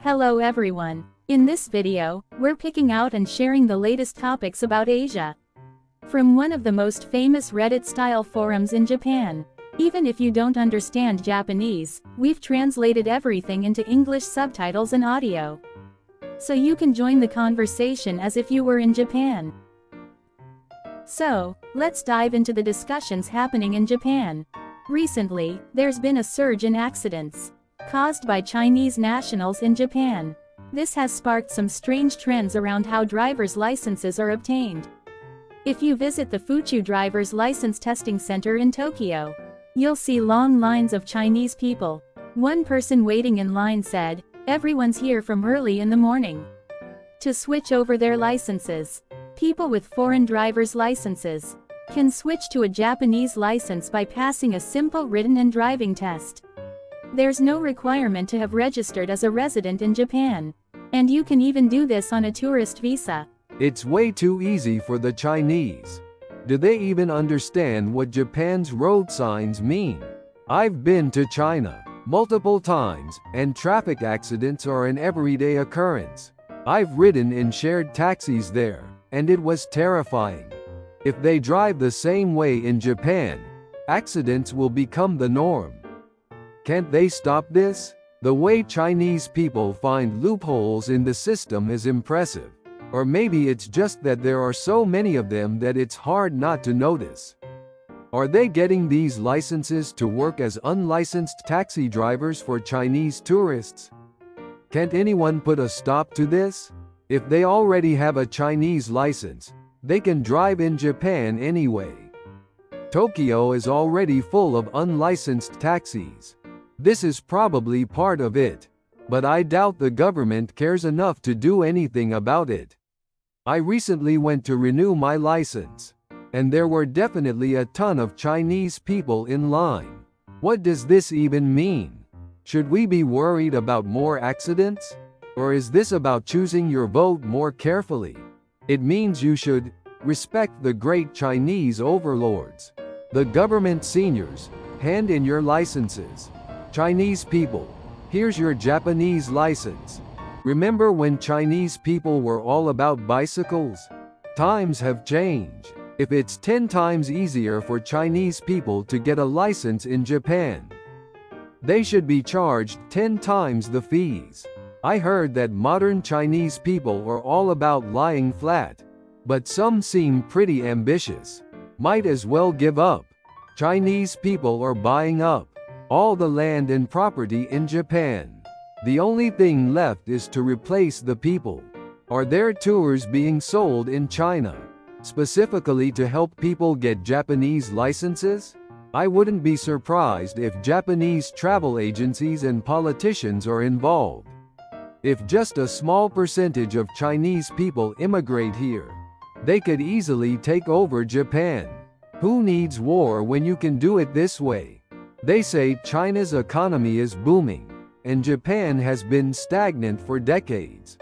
Hello everyone. In this video, we're picking out and sharing the latest topics about Asia. From one of the most famous Reddit-style forums in Japan. Even if you don't understand Japanese, we've translated everything into English subtitles and audio. So you can join the conversation as if you were in Japan. So, let's dive into the discussions happening in Japan. Recently, there's been a surge in accidents caused by Chinese nationals in Japan. This has sparked some strange trends around how driver's licenses are obtained. If you visit the Fuchu Driver's License Testing Center in Tokyo, you'll see long lines of Chinese people. One person waiting in line said, "Everyone's here from early in the morning to switch over their licenses." People with foreign driver's licenses can switch to a Japanese license by passing a simple written and driving test. There's no requirement to have registered as a resident in Japan. And you can even do this on a tourist visa. It's way too easy for the Chinese. Do they even understand what Japan's road signs mean? I've been to China multiple times, and traffic accidents are an everyday occurrence. I've ridden in shared taxis there, and it was terrifying. If they drive the same way in Japan, accidents will become the norm. Can't they stop this? The way Chinese people find loopholes in the system is impressive. Or maybe it's just that there are so many of them that it's hard not to notice. Are they getting these licenses to work as unlicensed taxi drivers for Chinese tourists? Can't anyone put a stop to this? If they already have a Chinese license, they can drive in Japan anyway. Tokyo is already full of unlicensed taxis. This is probably part of it. But I doubt the government cares enough to do anything about it. I recently went to renew my license, and there were definitely a ton of Chinese people in line. What does this even mean? Should we be worried about more accidents? Or is this about choosing your vote more carefully? It means you should respect the great Chinese overlords. The government seniors, hand in your licenses. Chinese people, here's your Japanese license. Remember when Chinese people were all about bicycles? Times have changed. If it's 10 times easier for Chinese people to get a license in Japan, they should be charged 10 times the fees. I heard that modern Chinese people are all about lying flat, but some seem pretty ambitious. Might as well give up. Chinese people are buying up all the land and property in Japan. The only thing left is to replace the people. Are there tours being sold in China, specifically to help people get Japanese licenses? I wouldn't be surprised if Japanese travel agencies and politicians are involved. If just a small percentage of Chinese people immigrate here, they could easily take over Japan. Who needs war when you can do it this way? They say China's economy is booming, and Japan has been stagnant for decades.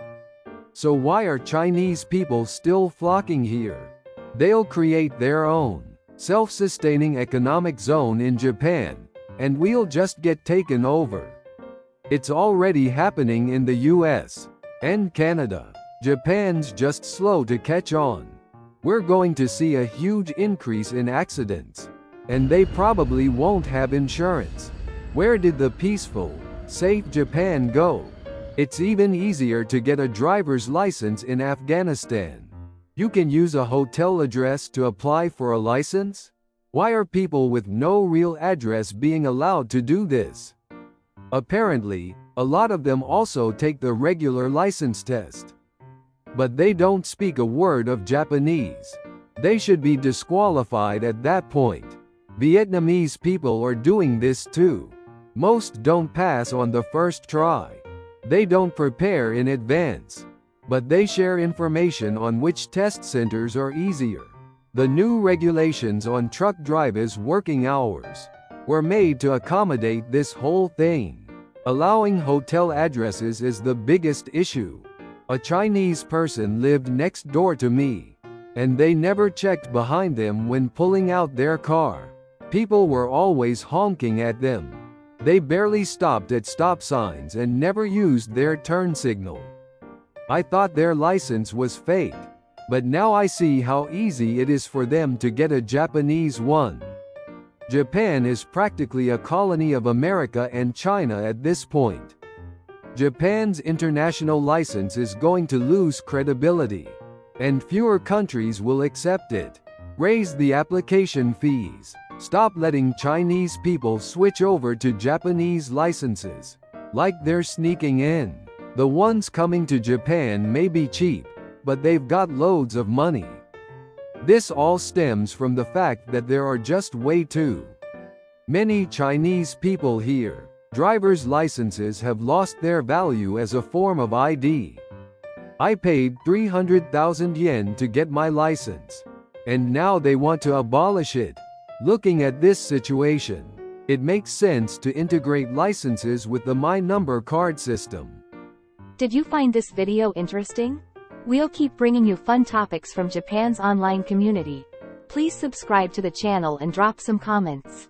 So why are Chinese people still flocking here? They'll create their own self-sustaining economic zone in Japan, and we'll just get taken over. It's already happening in the US and Canada. Japan's just slow to catch on. We're going to see a huge increase in accidents. And they probably won't have insurance. Where did the peaceful, safe Japan go? It's even easier to get a driver's license in Afghanistan. You can use a hotel address to apply for a license? Why are people with no real address being allowed to do this? Apparently, a lot of them also take the regular license test. But they don't speak a word of Japanese. They should be disqualified at that point. Vietnamese people are doing this too. Most don't pass on the first try. They don't prepare in advance. But they share information on which test centers are easier. The new regulations on truck drivers' working hours were made to accommodate this whole thing. Allowing hotel addresses is the biggest issue. A Chinese person lived next door to me, and they never checked behind them when pulling out their car. People were always honking at them. They barely stopped at stop signs and never used their turn signal. I thought their license was fake, but now I see how easy it is for them to get a Japanese one. Japan is practically a colony of America and China at this point. Japan's international license is going to lose credibility, and fewer countries will accept it. Raise the application fees. Stop letting Chinese people switch over to Japanese licenses, like they're sneaking in. The ones coming to Japan may be cheap, but they've got loads of money. This all stems from the fact that there are just way too many Chinese people here. Driver's licenses have lost their value as a form of ID. I paid 300,000 yen to get my license, and now they want to abolish it. Looking at this situation, it makes sense to integrate licenses with the My Number card system. Did you find this video interesting? We'll keep bringing you fun topics from Japan's online community. Please subscribe to the channel and drop some comments.